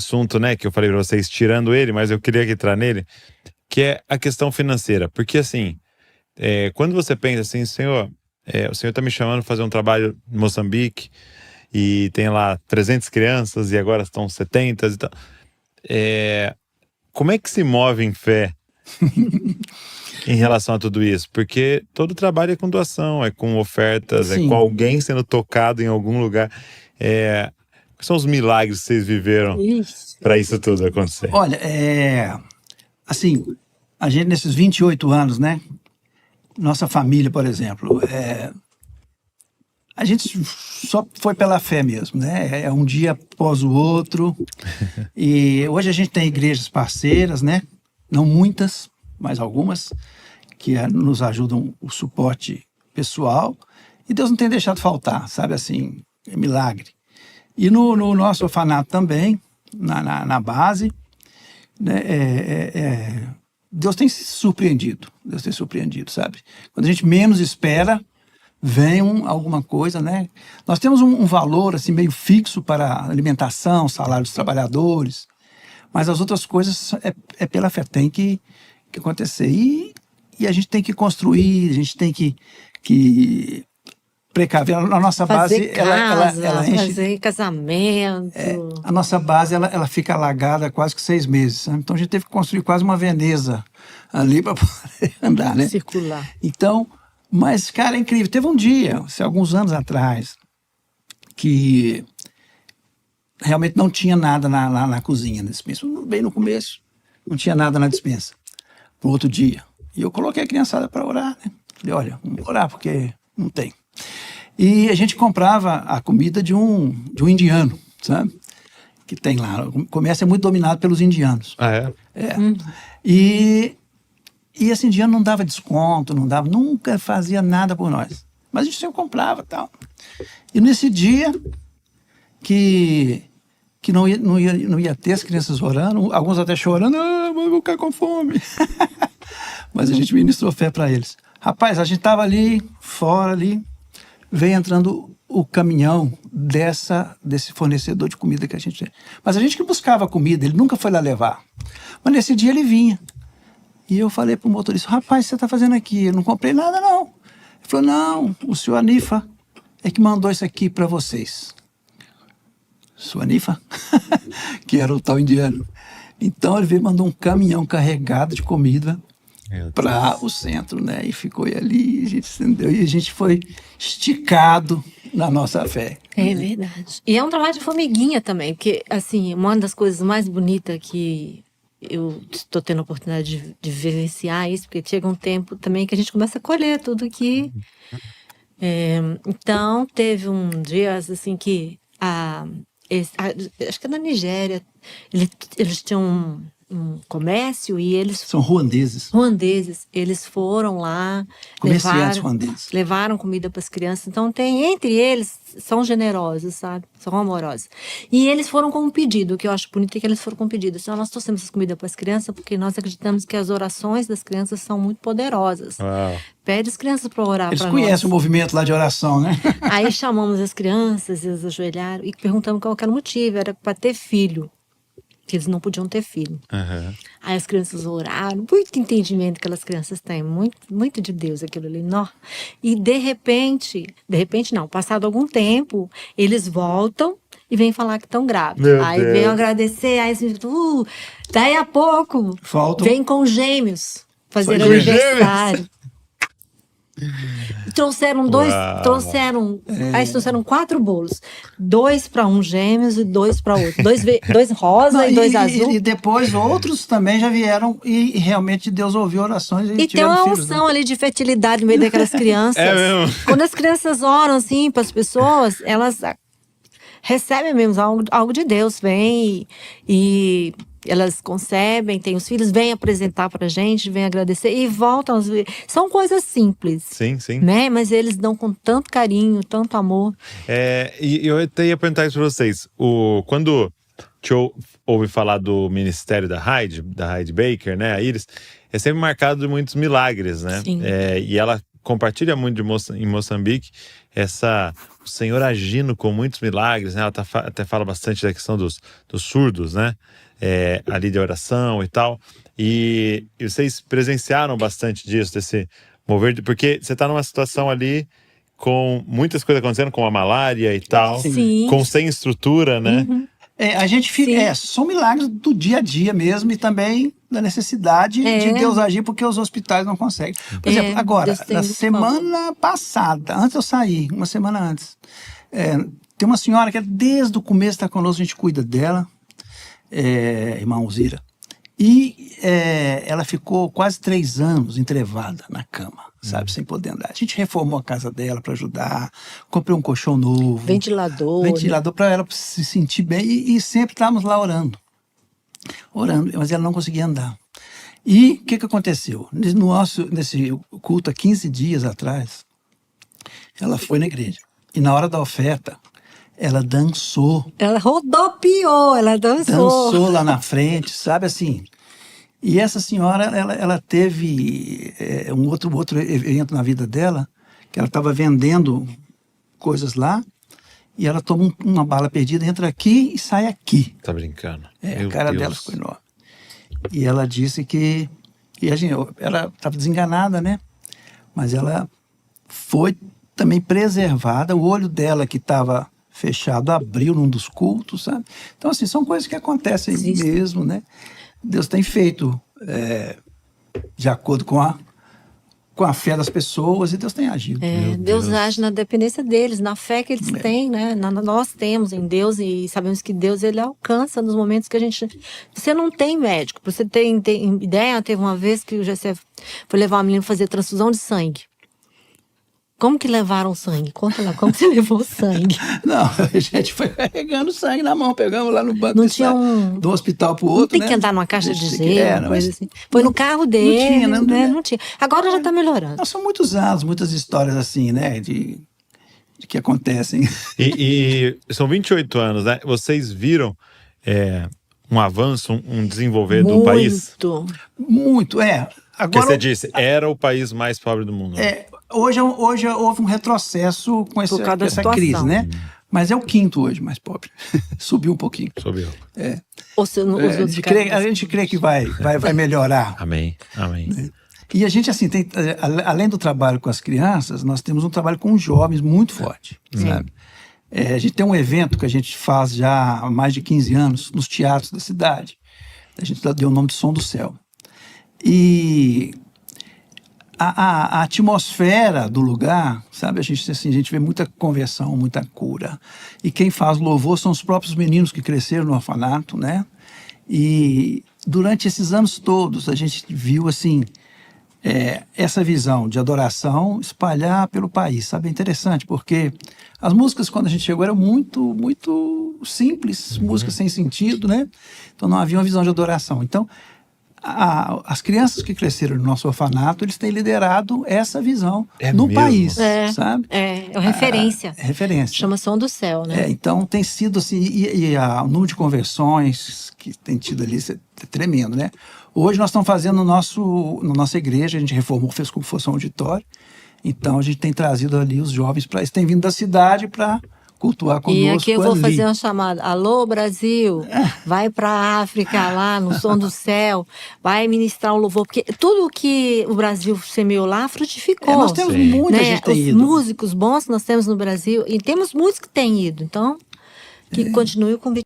assunto, né, que eu falei pra vocês, tirando ele, mas eu queria entrar nele, que é a questão financeira. Porque assim, quando você pensa assim, Senhor, o Senhor tá me chamando pra fazer um trabalho em Moçambique, e tem lá 300 crianças, e agora estão 70 e tal. Como é que se move em fé em relação a tudo isso? Porque todo trabalho é com doação, é com ofertas, é com alguém sendo tocado em algum lugar. Quais são os milagres que vocês viveram para isso tudo acontecer? Olha, assim, a gente nesses 28 anos, né? Nossa família, por exemplo, a gente só foi pela fé mesmo, né? É um dia após o outro. E hoje a gente tem igrejas parceiras, né? Não muitas, mas algumas, que nos ajudam o suporte pessoal. E Deus não tem deixado faltar, sabe assim, é milagre. E no nosso orfanato também, na base, né? Deus tem se surpreendido. Deus tem surpreendido, sabe? Quando a gente menos espera, vem alguma coisa, né? Nós temos um valor assim meio fixo para alimentação, salário dos trabalhadores, mas as outras coisas é pela fé, tem que acontecer. E a gente tem que construir, a gente tem que precaver. A nossa base, ela enche, fazer casamento. A nossa base, ela fica alagada quase que 6 meses. Sabe? Então a gente teve que construir quase uma Veneza ali para poder andar, né? Circular. Então, mas, cara, é incrível. Teve um dia, alguns anos atrás, que realmente não tinha nada na cozinha, na despensa. Bem no começo, não tinha nada na despensa. No outro dia. E eu coloquei a criançada para orar, né? Falei, olha, vamos orar, porque não tem. E a gente comprava a comida de um indiano, sabe? Que tem lá. O comércio é muito dominado pelos indianos. Ah, é? E esse indiano não dava desconto, nunca fazia nada por nós. Mas a gente sempre comprava e tal. E nesse dia que não ia ter as crianças orando, alguns até chorando, vou ficar com fome. Mas a gente ministrou fé para eles. Rapaz, a gente estava ali, fora ali, veio entrando o caminhão desse fornecedor de comida que a gente tem. Mas a gente que buscava comida, ele nunca foi lá levar. Mas nesse dia ele vinha. E eu falei pro motorista, rapaz, o que você está fazendo aqui? Eu não comprei nada, não. Ele falou, não, o senhor Anifa é que mandou isso aqui para vocês. Senhor Anifa? Que era o tal indiano. Então ele veio e mandou um caminhão carregado de comida para o centro, né? E ficou ali, a gente entendeu, e a gente foi esticado na nossa fé. É verdade. E é um trabalho de formiguinha também, porque, assim, uma das coisas mais bonitas que eu estou tendo a oportunidade de vivenciar isso, porque chega um tempo também que a gente começa a colher tudo aqui. Então, teve um dia, assim, que acho que é na Nigéria, eles tinham um comércio e eles... São ruandeses. Eles foram lá, comerciantes ruandeses. Levaram comida para as crianças. Então, entre eles, são generosos, sabe? São amorosos. E eles foram com um pedido, o que eu acho bonito é que eles foram com um pedido. Então, nós trouxemos essa comida para as crianças porque nós acreditamos que as orações das crianças são muito poderosas. Uau. Pede as crianças para orar para nós. Eles conhecem o movimento lá de oração, né? Aí chamamos as crianças, eles ajoelharam e perguntamos qual era o motivo. Era para ter filho. Que eles não podiam ter filho. Uhum. Aí as crianças oraram, muito entendimento que aquelas crianças têm, muito, muito de Deus aquilo ali. Não. E de repente não, passado algum tempo, eles voltam e vêm falar que estão grávidos. Aí vêm agradecer, aí daí a pouco vem com gêmeos fazer aniversário. Trouxeram aí trouxeram 4 bolos, 2 para um gêmeos e 2 para outro, 2 rosa e 2 azul. E depois outros também já vieram e realmente Deus ouviu orações e tem uma unção ali de fertilidade no meio daquelas crianças. É mesmo? Quando as crianças oram assim para as pessoas, elas recebem mesmo algo de Deus, vem e elas concebem, têm os filhos, vêm apresentar pra gente, vêm agradecer e voltam. São coisas simples. Sim, sim. Né? Mas eles dão com tanto carinho, tanto amor. E eu até ia perguntar isso pra vocês. Quando te ouve falar do ministério da Heidi Baker, né, a Iris, é sempre marcado de muitos milagres, né? Sim. E ela compartilha muito em Moçambique essa o Senhor agindo com muitos milagres, né? Ela até fala bastante da questão dos surdos, né? Ali de oração e tal. E vocês presenciaram bastante disso, desse mover, porque você está numa situação ali com muitas coisas acontecendo, com a malária e tal, Sim. sem estrutura, né? Uhum. A gente fica. São milagres do dia a dia mesmo e também da necessidade de Deus agir, porque os hospitais não conseguem. Por exemplo, agora, na semana passada, antes de eu sair, uma semana antes, tem uma senhora que desde o começo está conosco, a gente cuida dela, irmã Alzira. E ela ficou quase 3 anos entrevada na cama, sabe, sem poder andar. A gente reformou a casa dela para ajudar, comprei um colchão novo. Ventilador para ela se sentir bem. E sempre estávamos lá orando, mas ela não conseguia andar. E o que aconteceu? Nesse culto, há 15 dias atrás, ela foi na igreja. E na hora da oferta, ela dançou. Ela rodopiou, ela dançou. Dançou lá na frente, sabe assim. E essa senhora, ela teve um outro evento na vida dela, que ela estava vendendo coisas lá, e ela toma uma bala perdida, entra aqui e sai aqui. Tá brincando. A cara dela ficou enorme. E ela disse que... E a gente, ela estava desenganada, né? Mas ela foi também preservada. O olho dela, que estava fechado, abriu num dos cultos, sabe? Então, assim, são coisas que acontecem mesmo, né? Deus tem feito de acordo com a fé das pessoas, e Deus tem agido. Deus age na dependência deles, na fé que eles têm, né? Nós temos em Deus, e sabemos que Deus, ele alcança nos momentos que a gente... Você não tem médico. Pra você ter ideia, teve uma vez que o GC foi levar uma menina fazer transfusão de sangue. Como que levaram sangue? Conta lá, como que você levou sangue? Não, a gente foi carregando sangue na mão, pegamos lá no banco não tinha do hospital pro outro, não tem que andar numa caixa de gelo, coisa assim. Foi no carro não dele, tinha, não tinha. Agora já está melhorando. Não, são muitos anos, muitas histórias assim, né, de que acontecem. E são 28 anos, né? Vocês viram um avanço, um desenvolver do país? Muito, Agora, que você disse, era o país mais pobre do mundo. Hoje houve um retrocesso com essa crise, né? Mas é o 5º hoje mais pobre. Subiu um pouquinho. Subiu. A gente crê que vai melhorar. Amém, amém. E a gente, assim, além do trabalho com as crianças, nós temos um trabalho com os jovens muito forte, sabe? A gente tem um evento que a gente faz já há mais de 15 anos nos teatros da cidade. A gente deu o nome de Som do Céu. E a atmosfera do lugar, sabe? A gente vê muita conversão, muita cura. E quem faz louvor são os próprios meninos que cresceram no orfanato, né? E durante esses anos todos a gente viu, assim, essa visão de adoração espalhar pelo país, sabe? É interessante, porque as músicas, quando a gente chegou, eram muito, muito simples, músicas sem sentido, né? Então não havia uma visão de adoração. Então, as crianças que cresceram no nosso orfanato, eles têm liderado essa visão no país, sabe? É referência. Referência. Chama Som do Céu, né? Então tem sido assim, e o número de conversões que tem tido ali é tremendo, né? Hoje nós estamos fazendo na nossa igreja, a gente reformou, fez como se fosse um auditório, então a gente tem trazido ali os jovens, eles têm vindo da cidade para cultuar conosco. E aqui eu vou fazer uma chamada. Alô, Brasil, vai para a África lá, no Som do Céu, vai ministrar o louvor, porque tudo que o Brasil semeou lá frutificou. Nós temos muita gente que tem ido. Os músicos bons que nós temos no Brasil, e temos muitos que têm ido, então que continue o convite.